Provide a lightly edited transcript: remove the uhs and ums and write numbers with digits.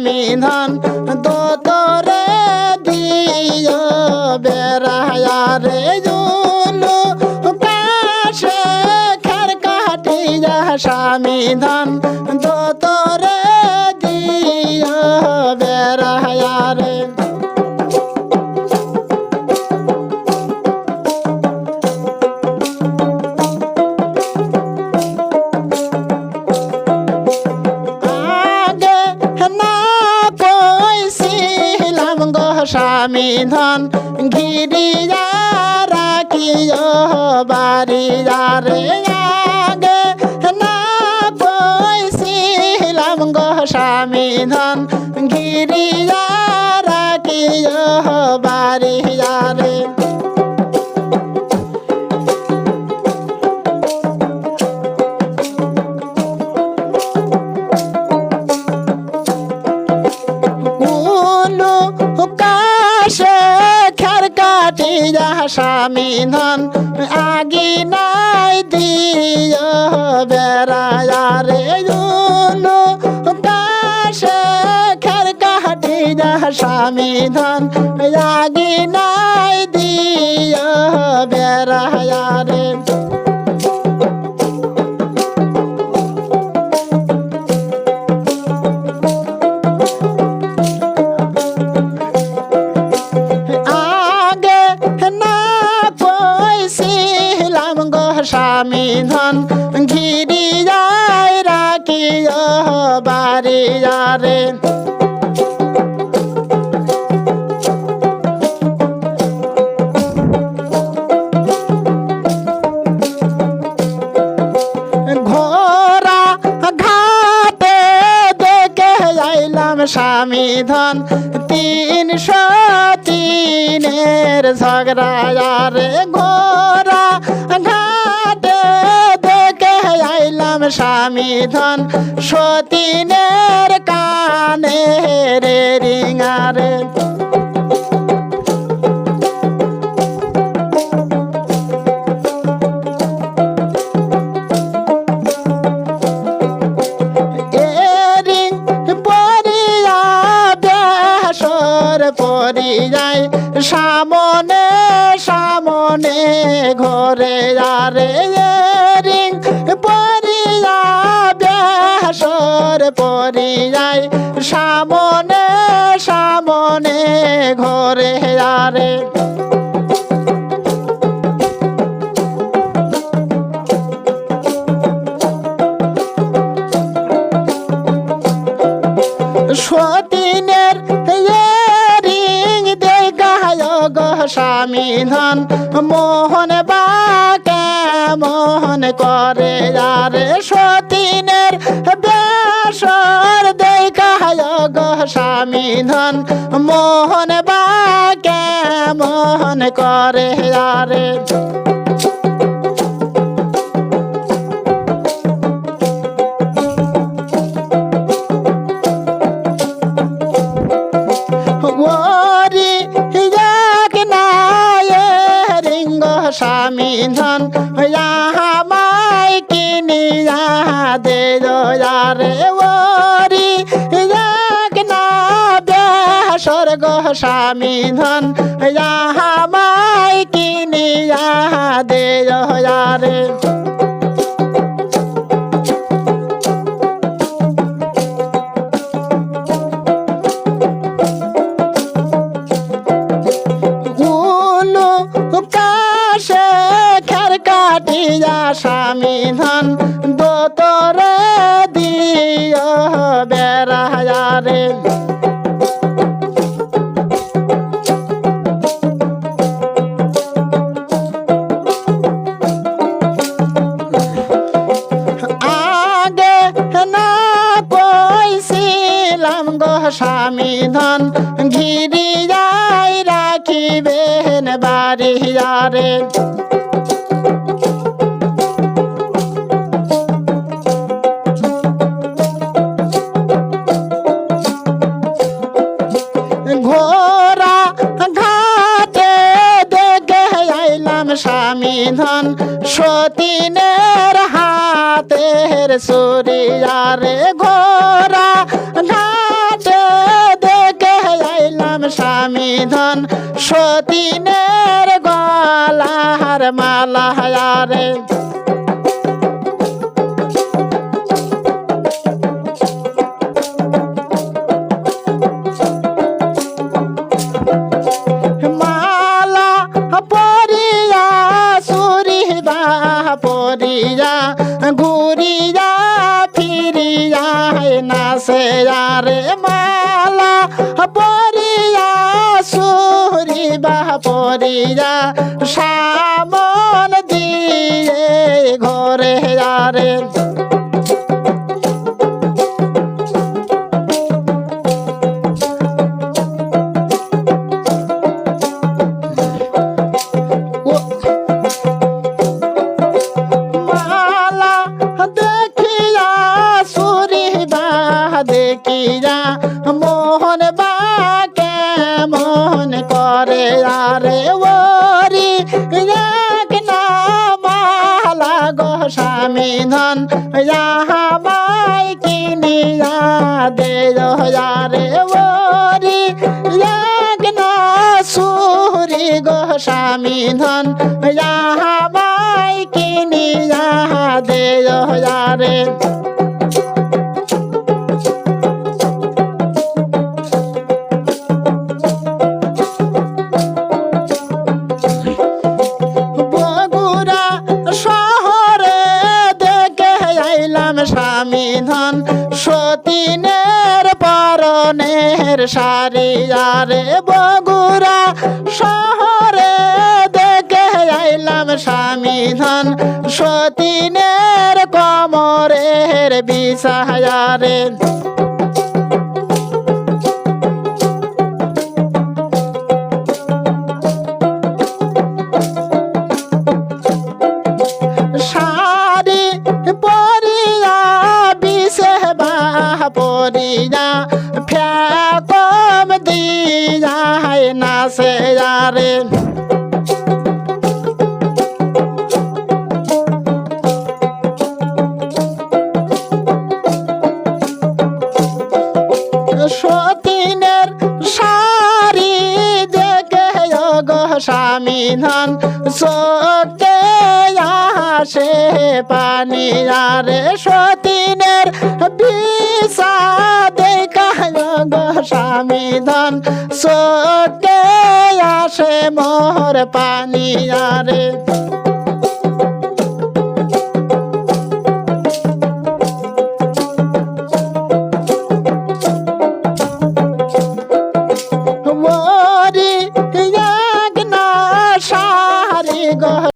স্বামী ধন দোতরে দিও বেড়ায়া রে জুলু কাশে খের কাটিয়া স্বামী ধন দোতরে দিও বেড়ায়া রে স্বামী ধন ঘিরিয়া রাখিও বাড়িয়া রে আগে না কইছিলাম গো স্বামী ধন ঘিরিয়া রাখিও বাড়িয়া রে স্বামী ধন আগি নাই দিও বেড়ায়া রে জুলু কাশে খের কাটিয়া স্বামী ধন আগি নাই দিও বেড়ায়া রে স্বামী ধন ঘিরিয়া রাখিও বাড়িয়া রে ঘোড়া ঘাটে দেখে আইলাম স্বামী ধন 303 ঝগড়া রে ঘোড়া ঘাটে দেখে আইলাম স্বামী ধন সতীনের কানে রে রিঙা রে পরিযায় সামনে সামনে ঘরে আরে রিং পরিয়া বেসর পরিযায় সামনে সামনে ঘরে আরে সতীনের স্বামী ধন মোহন বা কেমন করে আরে সতীনের বেসর দেখা গো স্বামী ধন মোহন বা কেমন করে আরে স্বামী ধন আমায় কিনিয়া দে রে ওরি না বেসর গো স্বামী ধন আমায় কিনিয়া দে রে স্বামী ধন দোতরে দিও বেড়ায়া রে আগে না কইছিলাম গো স্বামী ধন ঘিরিয়া রাখিবেন বাড়িয়া রে স্বামী ধন সতীনের হাতের সুরিয়া রে ঘোড়া ঘাটে স্বামী ধন সতীনের গলার মালা রে মালা পরিয়া সুরিবা পরিয়া ঘুরিয়া ফিরিয়া নাচে রে মালা পরিয়া সুরিবা পরিয়া সামন দিয়ে ঘরে রে মালা দেখিয়া সুরিবা দেখিয়া মোহন বা কেমন করে আরে ওরি এক না মালা গো স্বামী ধন যাহাবাই কিনিয়া দে রে ওরি এক না সুরি গো স্বামী ধন যাহাবাই কিনিয়া দে রে বগুড়া শহরে দেখে আইলাম স্বামী ধন সতীনের পরনের শাড়ি রে বগুড়া শহরে দেখে আইলাম স্বামী ধন সতীনের কমরের বিছায়া রে শাড়ি পরিয়া বিছে পরিয়া ফ্যাকম দিয়া নাচে রে সতীনের শাড়ি দেখে গো স্বামী ধন চোখে আসে পানি রে সতীনের বিষা দেখা গো স্বামী ধন চোখে আসে মোর পানি রে